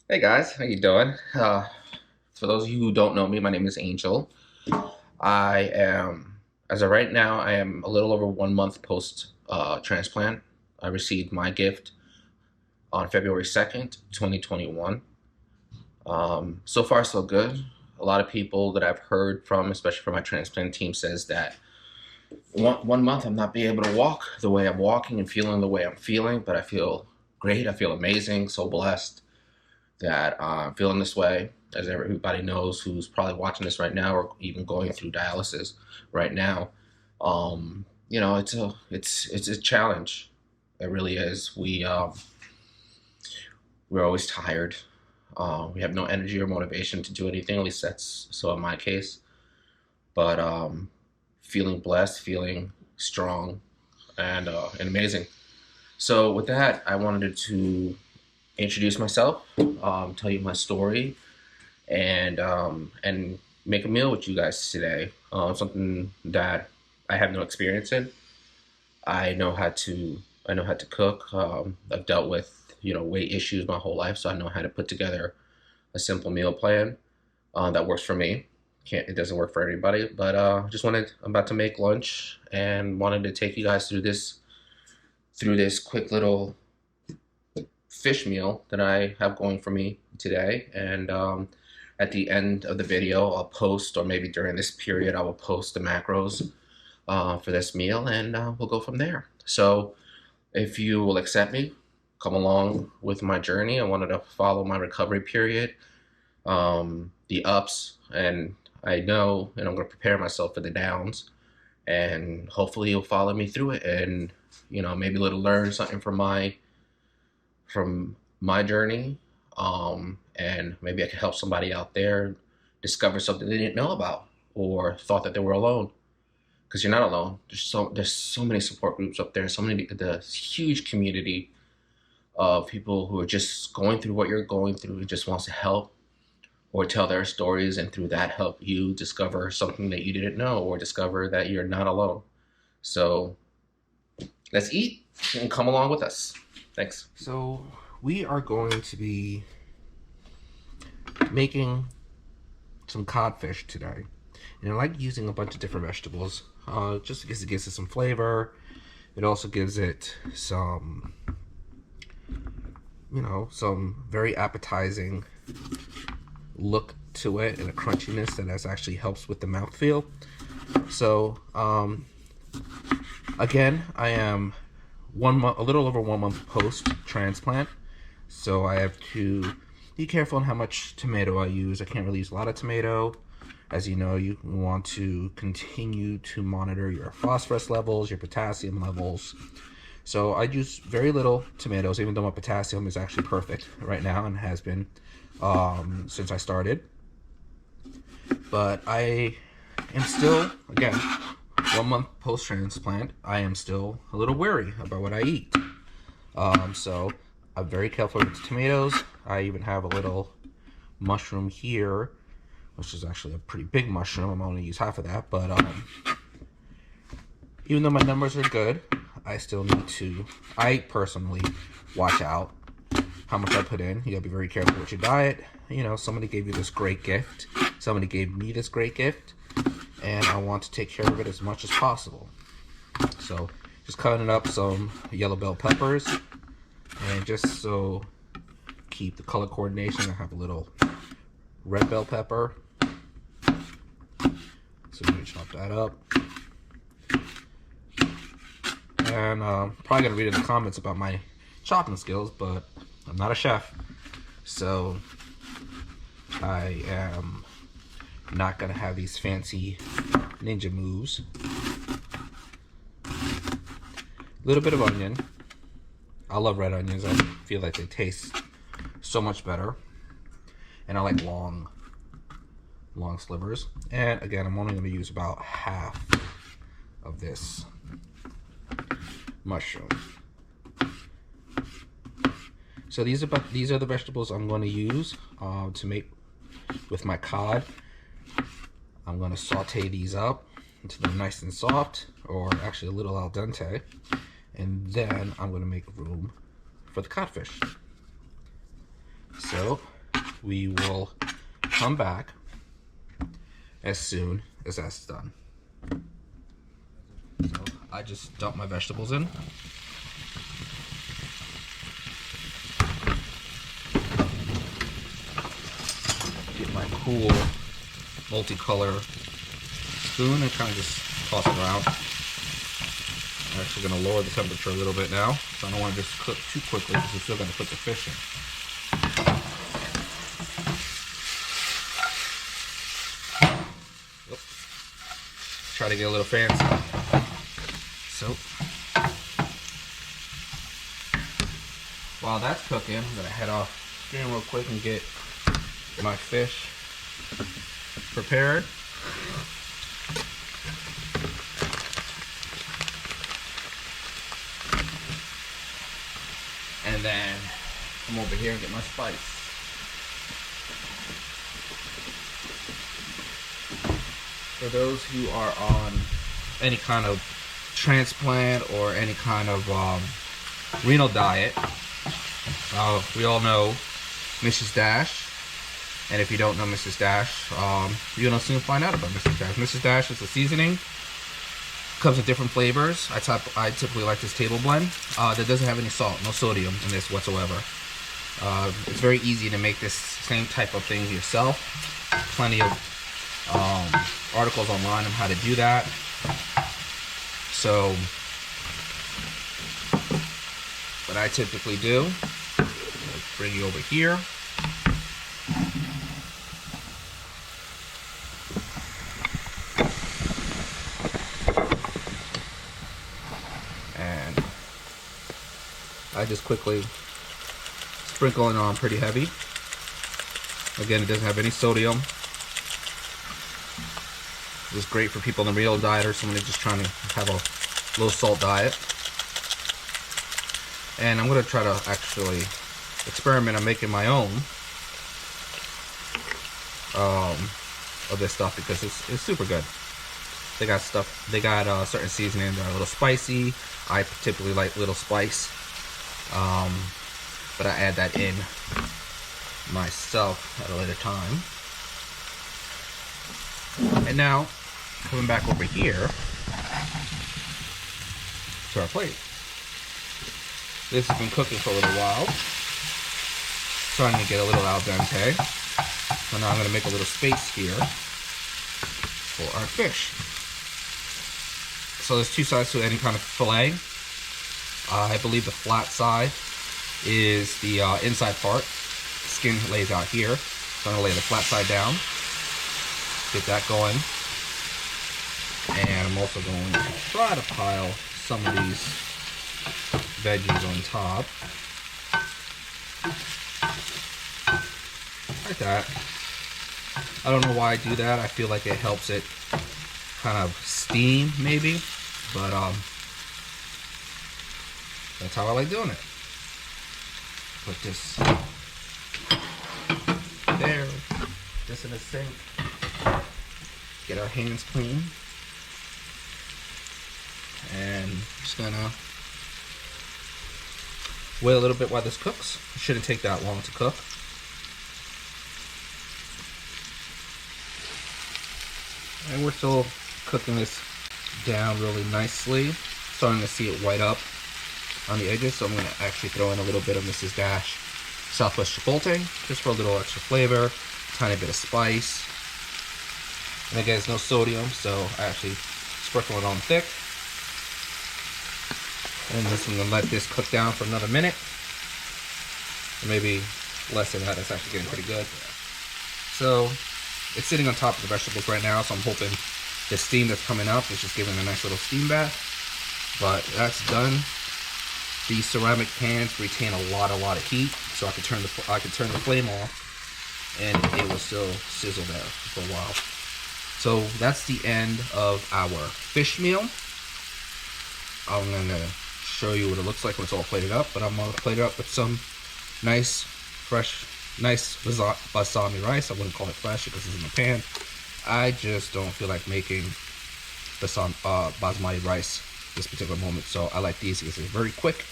Hey guys, how you doing? For those of you who don't know me, my name is Angel. I am, as of right now, I am a little over 1 month post transplant. I received my gift on February 2nd, 2021. So far, so good. A lot of people that I've heard from, especially from my transplant team, says that one month I'm not being able to walk the way I'm walking and feeling the way I'm feeling, but I feel great. I feel amazing, so blessed that I'm feeling this way. As everybody knows who's probably watching this right now or even going through dialysis right now, it's a challenge. It really is. We're always tired. We have no energy or motivation to do anything. At least that's so in my case. But feeling blessed, feeling strong, and amazing. So with that, I wanted to introduce myself, tell you my story, and make a meal with you guys today. Something that I have no experience in. I know how to I know how to cook. I've dealt with weight issues my whole life, so I know how to put together a simple meal plan that works for me. Can't It doesn't work for everybody, but I'm about to make lunch and wanted to take you guys through this quick little fish meal that I have going for me today. And at the end of the video, I'll post, or maybe during this period, I will post the macros for this meal, and we'll go from there. So if you will accept me, come along with my journey. I wanted to follow my recovery period, the ups, and I know, and I'm going to prepare myself for the downs, and hopefully you'll follow me through it, and maybe learn something from my journey, and maybe I can help somebody out there discover something they didn't know about or thought that they were alone. Because you're not alone. There's so many support groups up there, so many the huge community of people who are just going through what you're going through, who just wants to help or tell their stories, and through that help you discover something that you didn't know or discover that you're not alone. So let's eat and come along with us. Thanks. So we are going to be making some codfish today. And I like using a bunch of different vegetables, just because it gives it some flavor. It also gives it some very appetizing look to it, and a crunchiness that actually helps with the mouthfeel. So, again, I am a little over 1 month post transplant, so I have to be careful on how much tomato I use. I can't really use a lot of tomato. As you know, you want to continue to monitor your phosphorus levels, your potassium levels. So I use very little tomatoes, even though my potassium is actually perfect right now and has been since I started. But I am still, again, 1 month post-transplant, I am still a little wary about what I eat. So I'm very careful with the tomatoes. I even have a little mushroom here, which is actually a pretty big mushroom. I'm only use half of that, but even though my numbers are good, I personally watch out how much I put in. You gotta be very careful with your diet. Somebody gave you this great gift. Somebody gave me this great gift, and I want to take care of it as much as possible. So just cutting up some yellow bell peppers, and just so keep the color coordination, I have a little red bell pepper. So we're gonna chop that up. And probably gonna read in the comments about my chopping skills, but I'm not a chef, so I am not gonna have these fancy ninja moves. A little bit of onion. I love red onions. I feel like they taste so much better, and I like long slivers. And again, I'm only going to use about half of this mushroom. So these are the vegetables I'm going to use to make with my cod. I'm going to saute these up until they're nice and soft, or actually a little al dente, and then I'm going to make room for the codfish. So we will come back as soon as that's done. So I just dump my vegetables in. Get my cool multicolor spoon and kind of just toss it around. I'm actually going to lower the temperature a little bit now, so I don't want to just cook too quickly because we're still going to put the fish in. Oops. Try to get a little fancy. So, while that's cooking, I'm going to head off screen real quick and get my fish prepared. And then come over here and get my spice. For those who are on any kind of transplant or any kind of renal diet, we all know Mrs. Dash. And if you don't know Mrs. Dash, you're gonna soon find out about Mrs. Dash. Mrs. Dash is a seasoning. Comes in different flavors. I typically like this table blend that doesn't have any salt, no sodium in this whatsoever. It's very easy to make this same type of thing yourself. Plenty of articles online on how to do that. So, what I typically do, I'll bring you over here. I just quickly sprinkle it on pretty heavy. Again, it doesn't have any sodium. It's great for people on the renal diet or someone who's just trying to have a low salt diet. And I'm going to try to actually experiment on making my own of this stuff because it's super good. They got certain seasonings that are a little spicy. I typically like little spice. But I add that in myself at a later time. And now, coming back over here to our plate. This has been cooking for a little while. Starting to get a little al dente. So now I'm going to make a little space here for our fish. So there's two sides to any kind of fillet. I believe the flat side is the inside part. The skin lays out here. So I'm going to lay the flat side down. Get that going. And I'm also going to try to pile some of these veggies on top. Like that. I don't know why I do that. I feel like it helps it kind of steam maybe. But that's how I like doing it. Put this there, this in the sink. Get our hands clean. And just gonna wait a little bit while this cooks. It shouldn't take that long to cook. And we're still cooking this down really nicely. Starting to see it white up on the edges, so I'm going to actually throw in a little bit of Mrs. Dash Southwest Chipotle, just for a little extra flavor, tiny bit of spice. And again, it's no sodium, so I actually sprinkle it on thick. And just I'm going to let this cook down for another minute. Or maybe less than that. It's actually getting pretty good. So it's sitting on top of the vegetables right now, so I'm hoping the steam that's coming up is just giving a nice little steam bath. But that's done. These ceramic pans retain a lot of heat, so I can turn the flame off, and it will still sizzle there for a while. So that's the end of our fish meal. I'm gonna show you what it looks like when it's all plated up, but I'm gonna plate it up with some nice, fresh, nice basmati rice. I wouldn't call it fresh because it's in the pan. I just don't feel like making basmati rice this particular moment, so I like these because they're very quick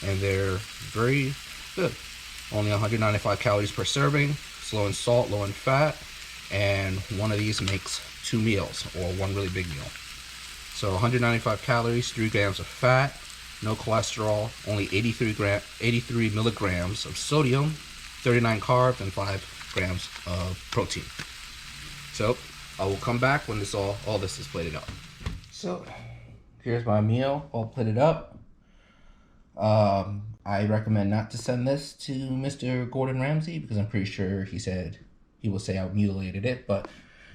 and they're very good. Only 195 calories per serving, It's low in salt, low in fat, and one of these makes 2 meals or one really big meal. So 195 calories, 3 grams of fat, no cholesterol, only 83 milligrams of sodium, 39 carbs, and 5 grams of protein. So I will come back when all this is plated up. So here's my meal all plated up. I recommend not to send this to Mr. Gordon Ramsay because I'm pretty sure he will say I mutilated it. But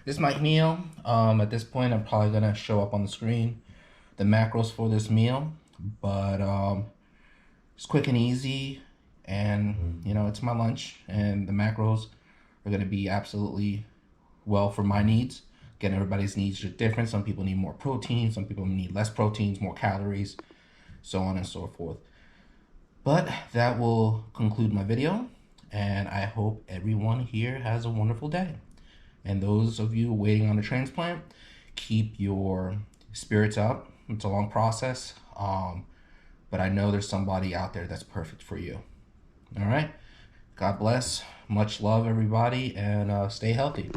this is my meal. At this point, I'm probably gonna show up on the screen the macros for this meal, but it's quick and easy, and you know it's my lunch, and the macros are gonna be absolutely well for my needs. Again, everybody's needs are different. Some people need more protein, some people need less proteins, more calories, so on and so forth. But that will conclude my video, and I hope everyone here has a wonderful day. And those of you waiting on a transplant, keep your spirits up. It's a long process, but I know there's somebody out there that's perfect for you. All right. God bless. Much love, everybody, and stay healthy.